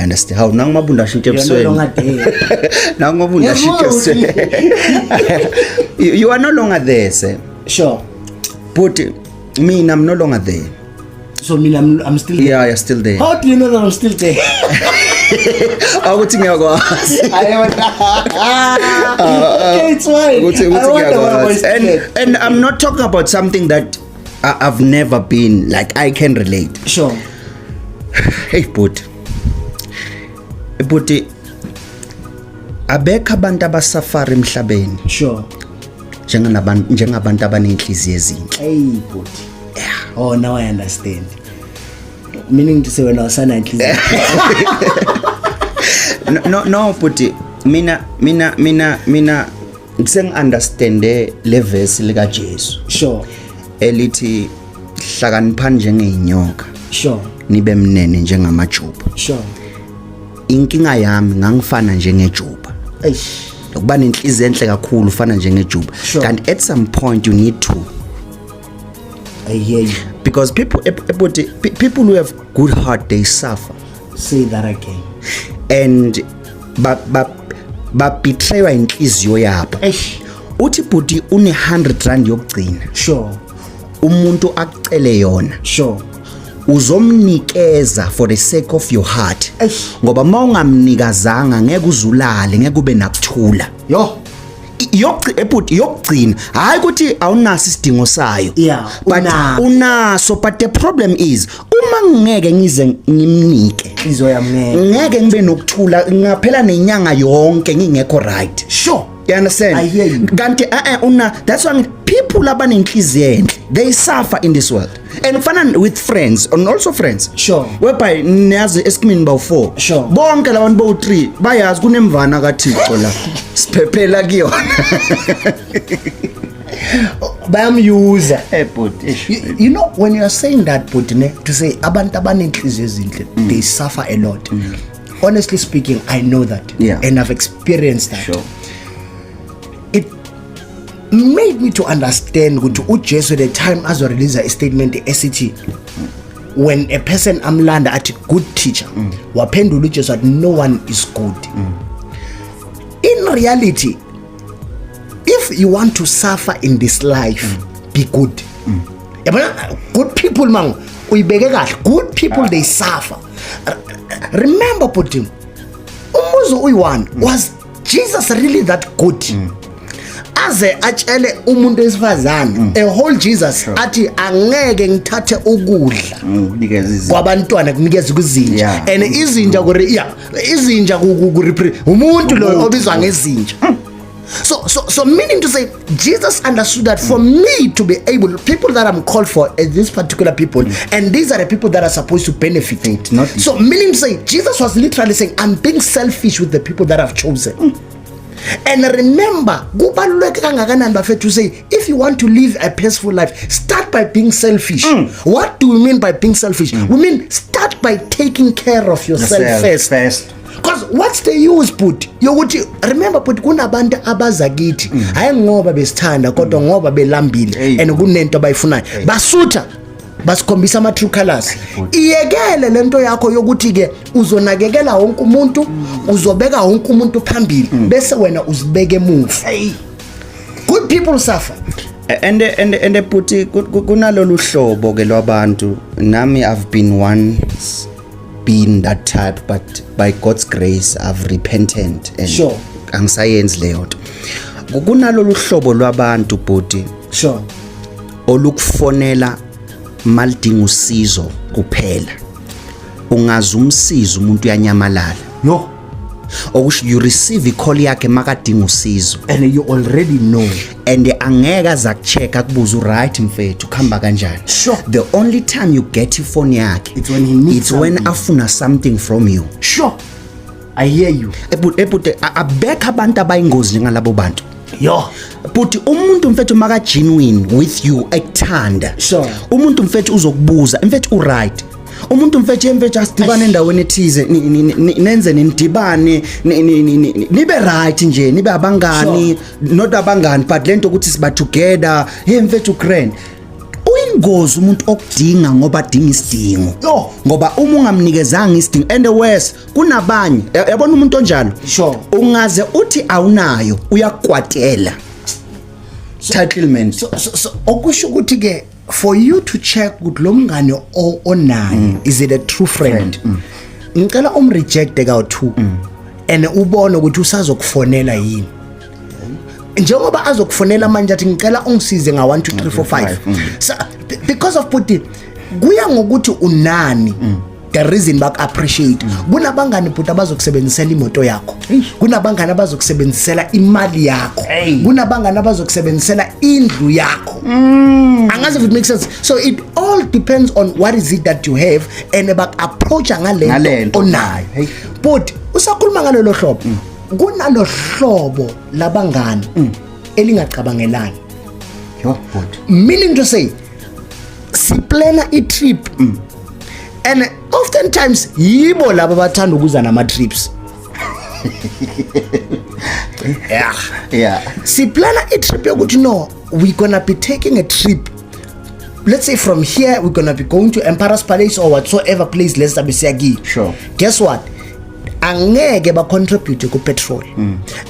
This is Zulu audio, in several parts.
understand how nangimabunda shinte ebusweni nangimabunda shinte ebusweni you are no longer there sir. Sure. But me I'm no longer there. So I'm still there. Yeah, you're still there. How do you know that I'm still there? Ukuthi ngiyakwazi. Okay, it's fine. And I'm not talking about something that I've never been, like I can relate. Sure. Hey, but abekho abantu abasafari emhlabeni. Sure. Njengabantu abanenhliziyo ezinhle. Hey, but yeah. Oh, now I understand. Meaning to say when I was saying no, but mina ngisengiunderstande le verse lika Jesu. Sure. Elithi hlakaniphani njengeinyoka. Sure. Nibe mnene njengamajuba. Sure. Inkinga yami ngangifana njengejuba. Eish. Ukuba nenhliziyo enhle kakhulu ufana njengejuba. Kanti at some point you need to. I hear you. Because people who have good heart, they suffer. Say that again. And betraywa inhliziyo yabo. Uthi buti une 100 rand yokugcina. Sure. Umuntu akucele yona. Sure. Uzomnikeza for the sake of your heart. Ngoba mawungamnikazanga ngeke uzulale, ngeke ube nakuthula. Yo. Yokugcina hayi ukuthi awunaso isidingo sayo. Yeah, but unaso, but the problem is uma ngeke ngize ngimnike inhliziyo yami ngeke ngibe nokuthula ngaphela nenyanga yonke ngingekho right. Sure. You understand? I hear you. Kanti that's why people abanenhliziyo enhle, they suffer in this world. And fana with friends, and also friends. Sure. Whereby niyazi esikimini bawu4. Sure. Bonke labantu bawu3 bayazi kunemvana kaThixo la. Siphephela kuyona. Bayamuse. But you know when you are saying that, but to say abantu abanenhliziyo ezinhle, they suffer a lot. Honestly speaking, I know that. Yeah. And I've experienced that. Sure. It made me to understand uJesu the time as release a statement esithi when a person amlanda at good teacher waphendula uJesu that no one is good. In reality, if you want to suffer in this life, be good. Good people man uyibeke kahle, good people they suffer. Remember Putin, umuzo uyi1 was Jesus really that good? Aze atshele umuntu esifazana a whole Jesus athi angeke ngithathe ukudla kwabantwana kunikeza kuzinja and izinja izinja umuntu lo obizwa ngezinja. So meaning to say, Jesus understood that for me to be able, people that I'm called for as these particular people, and these are the people that are supposed to benefit it. So meaning to say, Jesus was literally saying, I'm being selfish with the people that I've chosen. And remember, to say, if you want to live a peaceful life, start by being selfish. What do we mean by being selfish? We mean start by taking care of yourself first. Because what's the use put? Remember put kunabantu abazakithi hayi ngoba besithanda kodwa ngoba belambile and kunento abayifunayo basutha basikhombisa ama true colors. Iyekele lento yakho yokuthi ke uzonakekela wonke umuntu, uzobeka wonke umuntu phambili bese wena uzibeke emuva. Good people suffer. And puti kunalolu hlobo ke lwabantu. Nami I've been once been that type, but by God's grace I've repented and sure angisayenzi leyo nto. Kunalolu hlobo lwabantu puti. Sure. Olukufonela malidinga usizo kuphela. Ungazi umsizo umuntu uyanyamalala. No. Okusho you receive call yakhe makadinga usizo and you already know and angeke azakuchecka kubuza right mfethu khamba kanjani. Sure. The only time you get phone yakhe it's when he needs it's when afuna something from you. Sure. I hear you. Ebute abekho abantu abayingozi njengalabo bantu. Yo. But umuntu mfethu maka genuine with you ekuthanda. Sure. Umuntu mfethu uzokubuza mfethu right. Umuntu mfethu asidibane endaweni ethize nenze nindibane nibe right nje nibe abangani not abangani but lento ukuthi siba together hey mfethu grand kuyingozi umuntu okudinga ngoba adinga isidingo Yo. ngoba uma ungamnikezanga isidingo and the worst kunabanye yabona umuntu onjalo Sure. ungaze uthi awunayo uyakwatela entitlement so okusho ukuthi ke for you to check ukuthi lo mngane onayo is it a true friend ngicela umreject ka2 and ubone ukuthi usazokufonela yini njengoba azokufonela manje athi ngicela ungisize nga 1 2 3 4 5 so because of put kuya ngokuthi unani the reason back appreciate kunabangani futhi abazokusebenzisela imoto yakho kunabangani abazokusebenzisela imali yakho kunabangani abazokusebenzisela indlu yakho angazi if it makes sense so it all depends on what is it that you have and about approach ngalento onayo but usakhuluma ngalelo hlobo kunalo hlobo labangani elingacabangelani yo but meaning to say si plana a trip and oftentimes yibo laba bathanda ukuza nama trips yeah si plana a trip yokuthi no we gonna be taking a trip let's say from here we're gonna be going to Emperor's Palace or whatsoever place let's be saying sure guess what angeke ba contribute ku petrol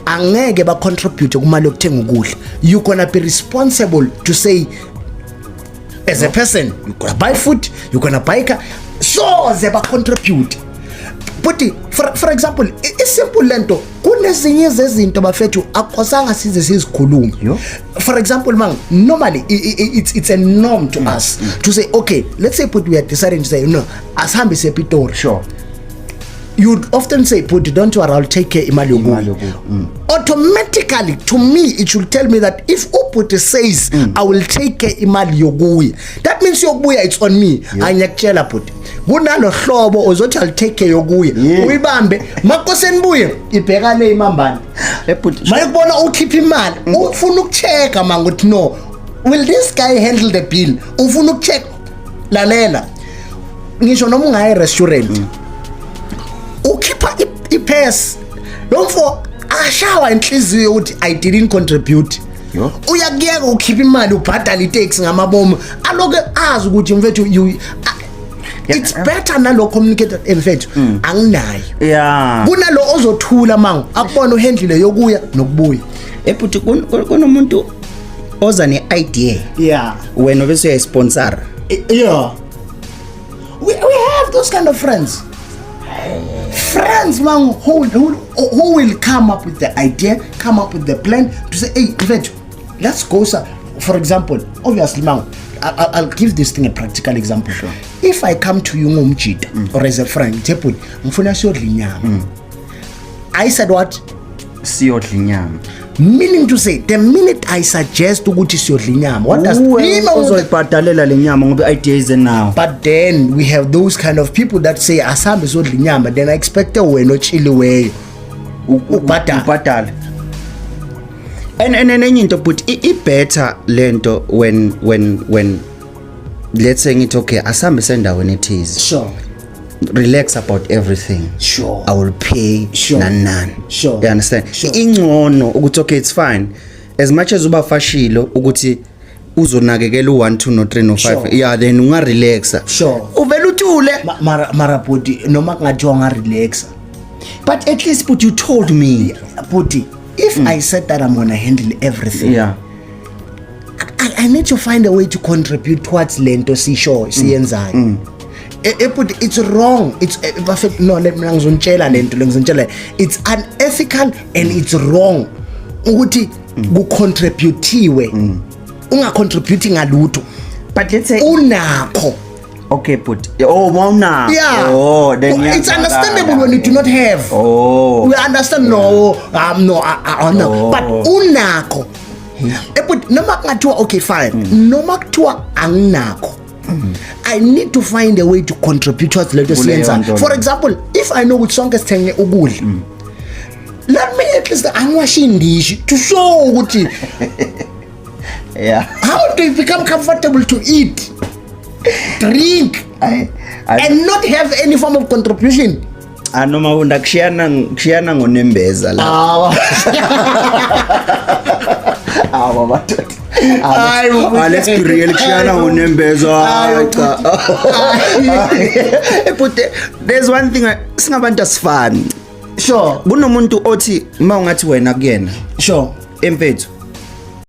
angeke ba contribute ku mali yokuthenga ukudla you gonna be responsible to say as a person you gonna buy food you gonna buy car so ze ba contribute but for example a simple lento kunezinye zezinto bafethu akosanga size sizikhuluma for example man normally it's a norm to us to say okay let's say we are deciding to say no asihambe sePitori sure you'd often say put don't worry I'll take care imali yokuya automatically to me it should tell me that if Uput says I will take care imali yokuya that means yokuya it's on me anyakutshela put kunalo hlobo ozothi I'll take care yokuya uyibambe makoseni buye ibheka le imambani mayikubona ukhipha imali ufuna ukuchecka manje ukuthi no will this guy handle the bill ufuna ukucheck lalela ngisho noma ungayi restaurant ukhipha ipass lo mfo ashawa inhliziyo ukuthi I didn't contribute uyakuyeka ukhipha imali ubhadala itaxi ngamabomu aloke azi ukuthi mfethu it's better nalo communicated mfethu anginayo kunalo ozothula manje akubona uhandle yokuya nokubuya ebuthi kunomuntu oza ne-idea wena bese uyayisponsor we have those kind of friends man who will come up with the idea come up with the plan to say hey mfethu let's go sir. For example obviously man I'll give this thing a practical example sure. If I come to you ngomjida or as a friend ngithe ngifuna siyodla inyama I said what siyodla inyama meaning to say the minute I suggest ukuthi siyodla inyama what does uzoyibhadalela lenyama ngoba idea is now but then we have those kind of people that say asambe siyodla inyama then I expect wena ochiliweyo ubhadala and enye into but it better lento when let's say it okay asambe sendaweni ethize sure relax about everything sure I will pay none sure you understand sure. Ingcono ukuthi okay it's fine as much as uba fashilo ukuthi uzonakekela u1 2 no 3 no 5 sure. Yeah then unga relaxa sure uvela uthule mara budi noma kungathi unga relaxa but at least but you told me budi if I said that I'm gonna handle everything yeah I need to find a way to contribute towards lento siyenzayo it's wrong it's no let me ngizonitshela lento ngizonitshela it's unethical and it's wrong ukuthi kucontributiwe unga contributing alutho but let's say unakho okay but wawuna yeah then it's understandable when you do not have we understand no but unakho but noma kungathiwa okay fine noma kuthiwa anginakho I need to find a way to contribute towards leto siyenza for example if I know ukuthi sonke sithenge ukudla let me at least angiwashi indishi to show ukuthi yeah how do you become comfortable to eat drink and not have any form of contribution anoma unda kushiyana ngonembeza la Awa madoda. Hayi, Let's be real, kushiyana ngonembezo. Cha. But there's one thing singabantu asifani. Sure. Kunomuntu othi mawungathi wena kuyena Sure. emfethu